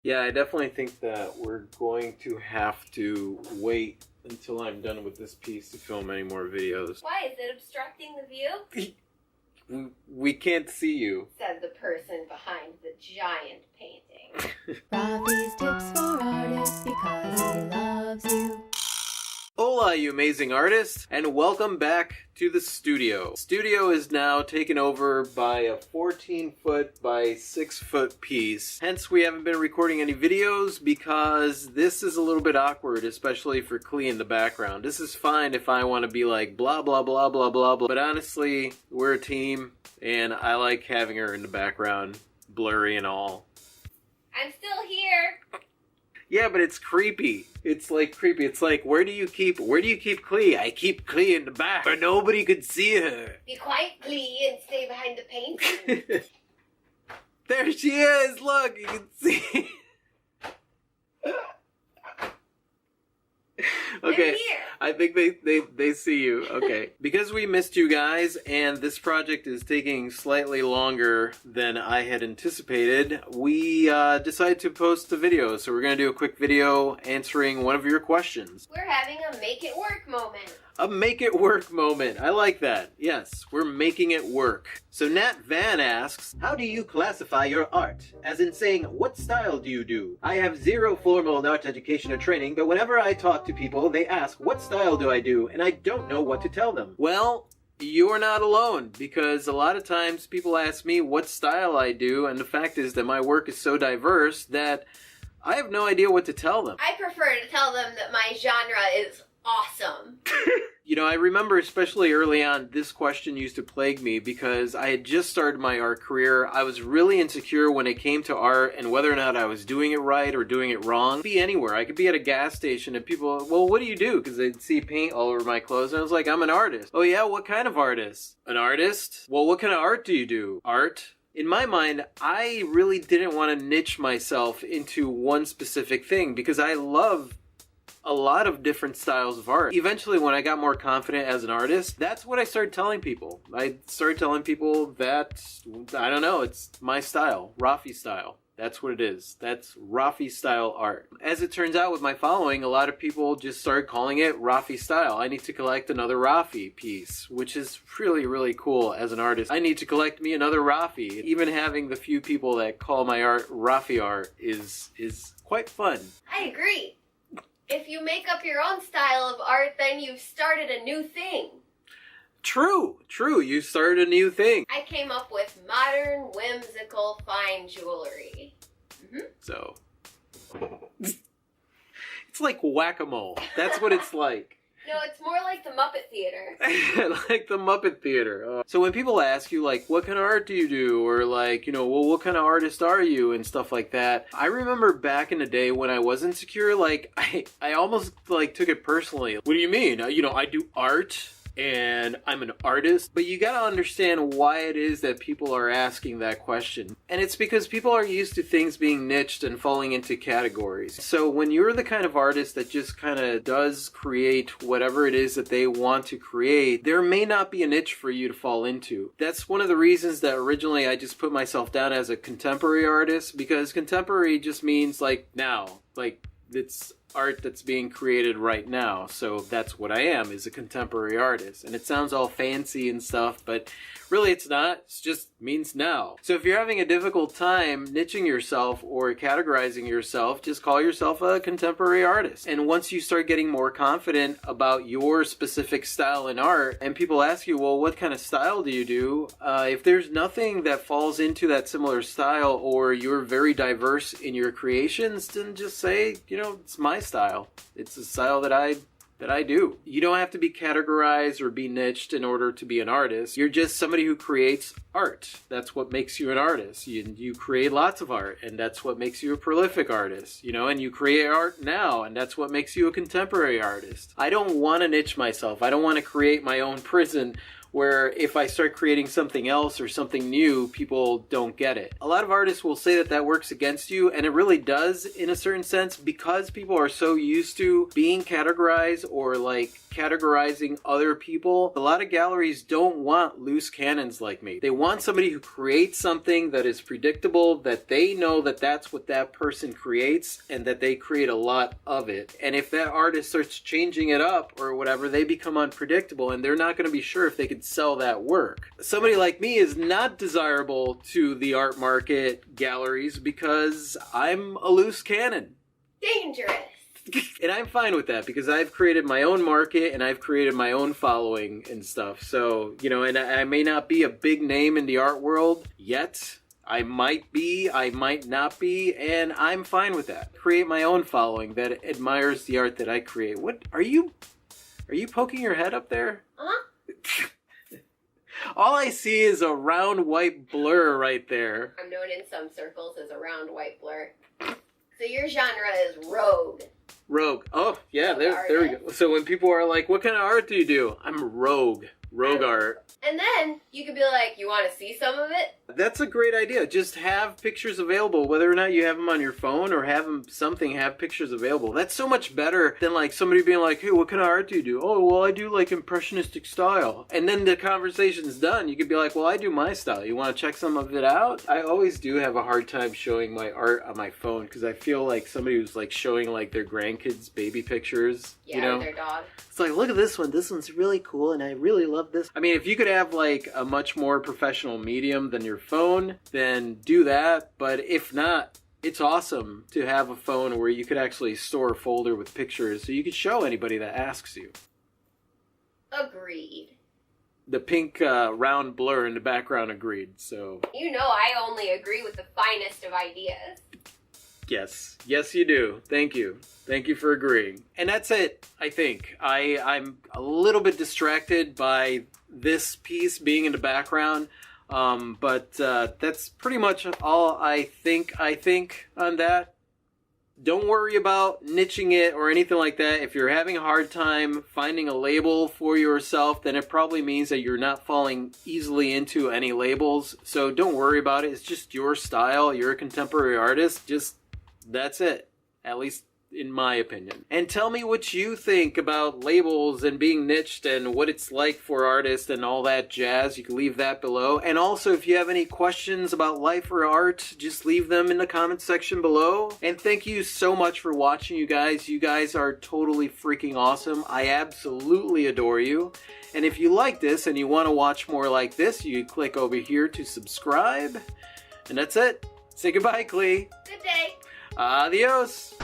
Yeah, I definitely think that we're going to have to wait until I'm done with this piece to film any more videos. Why? Is it obstructing the view? We can't see you. Said the person behind the giant painting. Rafi's tips for artists because he loves you. Hola, you amazing artists, and welcome back to the studio. Studio is now taken over by a 14-foot by 6-foot piece. Hence, we haven't been recording any videos because this is a little bit awkward, especially for Klee in the background. This is fine if I want to be like blah, blah, blah, blah, blah, blah. But honestly, we're a team, and I like having her in the background, blurry and all. I'm still here. Yeah, but it's creepy. It's like creepy. It's like, where do you keep Klee? I keep Klee in the back, but nobody could see her. Be quiet, Klee, and stay behind the painting. There she is. Look, you can see. Okay, I'm here. I think they see you. Okay. Because we missed you guys, and this project is taking slightly longer than I had anticipated, we decided to post a video. So we're going to do a quick video answering one of your questions. We're having a make it work moment. A make it work moment. I like that. Yes, we're making it work. So Nat Van asks, how do you classify your art? As in saying, what style do you do? I have zero formal art education or training, but whenever I talk to people, they ask, what style do I do? And I don't know what to tell them. Well, you're not alone, because a lot of times people ask me what style I do, and the fact is that my work is so diverse that I have no idea what to tell them. I prefer to tell them that my genre is awesome. You know, I remember especially early on, this question used to plague me because I had just started my art career. I was really insecure when it came to art and whether or not I was doing it right or doing it wrong. I could be anywhere. I could be at a gas station and people, well, what do you do? Because they'd see paint all over my clothes. And I was like, I'm an artist. Oh yeah, what kind of artist? An artist? Well, what kind of art do you do? Art? In my mind, I really didn't want to niche myself into one specific thing because I love a lot of different styles of art. Eventually, when I got more confident as an artist, that's what I started telling people. I started telling people that, I don't know, it's my style, Rafi style. That's what it is. That's Rafi style art. As it turns out with my following, a lot of people just started calling it Rafi style. I need to collect another Rafi piece, which is really, really cool as an artist. I need to collect me another Rafi. Even having the few people that call my art Rafi art is quite fun. I agree. If you make up your own style of art, then you've started a new thing. True. You started a new thing. I came up with modern, whimsical, fine jewelry. So, it's like whack-a-mole. That's what it's like. No, it's more like the Muppet Theater. Like the Muppet Theater. So when people ask you, like, what kind of art do you do? Or like, you know, well, what kind of artist are you? And stuff like that. I remember back in the day when I was insecure, like, I almost, like, took it personally. What do you mean? You know, I do art and I'm an artist. But you gotta understand why it is that people are asking that question. And it's because people are used to things being niched and falling into categories. So when you're the kind of artist that just kind of does create whatever it is that they want to create, there may not be a niche for you to fall into. That's one of the reasons that originally I just put myself down as a contemporary artist, because contemporary just means like now, like it's art that's being created right now. So that's what I am, is a contemporary artist. And it sounds all fancy and stuff, but really it's not. It just means now. So if you're having a difficult time niching yourself or categorizing yourself, just call yourself a contemporary artist. And once you start getting more confident about your specific style in art, and people ask you, well, what kind of style do you do? If there's nothing that falls into that similar style, or you're very diverse in your creations, then just say, you know, it's my style. It's a style that I do. You don't have to be categorized or be niched in order to be an artist. You're just somebody who creates art. That's what makes you an artist. You create lots of art, and that's what makes you a prolific artist, you know, and you create art now, and that's what makes you a contemporary artist. I don't want to niche myself. I don't want to create my own prison where if I start creating something else or something new, people don't get it. A lot of artists will say that that works against you, and it really does in a certain sense, because people are so used to being categorized or like categorizing other people. A lot of galleries don't want loose cannons like me. They want somebody who creates something that is predictable, that they know that that's what that person creates and that they create a lot of it. And if that artist starts changing it up or whatever, they become unpredictable and they're not going to be sure if they could sell that work. Somebody like me is not desirable to the art market galleries because I'm a loose cannon. Dangerous. And I'm fine with that because I've created my own market and I've created my own following and stuff. So, you know, and I may not be a big name in the art world yet. I might be, I might not be, and I'm fine with that. Create my own following that admires the art that I create. What are you poking your head up there? Uh-huh. All I see is a round white blur right there. I'm known in some circles as a round white blur. So your genre is rogue. Rogue. Oh, yeah, Rogue there we go. So when people are like, what kind of art do you do? I'm rogue. Rogue art. And then you could be like, you want to see some of it? That's a great idea. Just have pictures available, whether or not you have them on your phone or have them have pictures available. That's so much better than like somebody being like, hey, what kind of art do you do? Oh, well, I do like impressionistic style. And then the conversation's done. You could be like, well, I do my style. You want to check some of it out? I always do have a hard time showing my art on my phone because I feel like somebody who's like showing like their grandkids' baby pictures. Yeah, you know? with their dog. It's like, look at this one. This one's really cool, and I really love this. I mean, if you could have like a much more professional medium than your phone, then do that. But if not, it's awesome to have a phone where you could actually store a folder with pictures so you could show anybody that asks you. Agreed. The pink round blur in the background agreed, so... You know I only agree with the finest of ideas. Yes. Yes, you do. Thank you. Thank you for agreeing. And that's it, I think. I'm a little bit distracted by this piece being in the background, but that's pretty much all I think on that. Don't worry about niching it or anything like that. If you're having a hard time finding a label for yourself, then it probably means that you're not falling easily into any labels. So don't worry about it. It's just your style. You're a contemporary artist. Just that's it, at least in my opinion. And tell me what you think about labels and being niched and what it's like for artists and all that jazz. You can leave that below. And also, if you have any questions about life or art, just leave them in the comment section below. And thank you so much for watching, you guys. You guys are totally freaking awesome. I absolutely adore you. And if you like this and you want to watch more like this, you click over here to subscribe. And that's it. Say goodbye, Clee. Good day. Adios.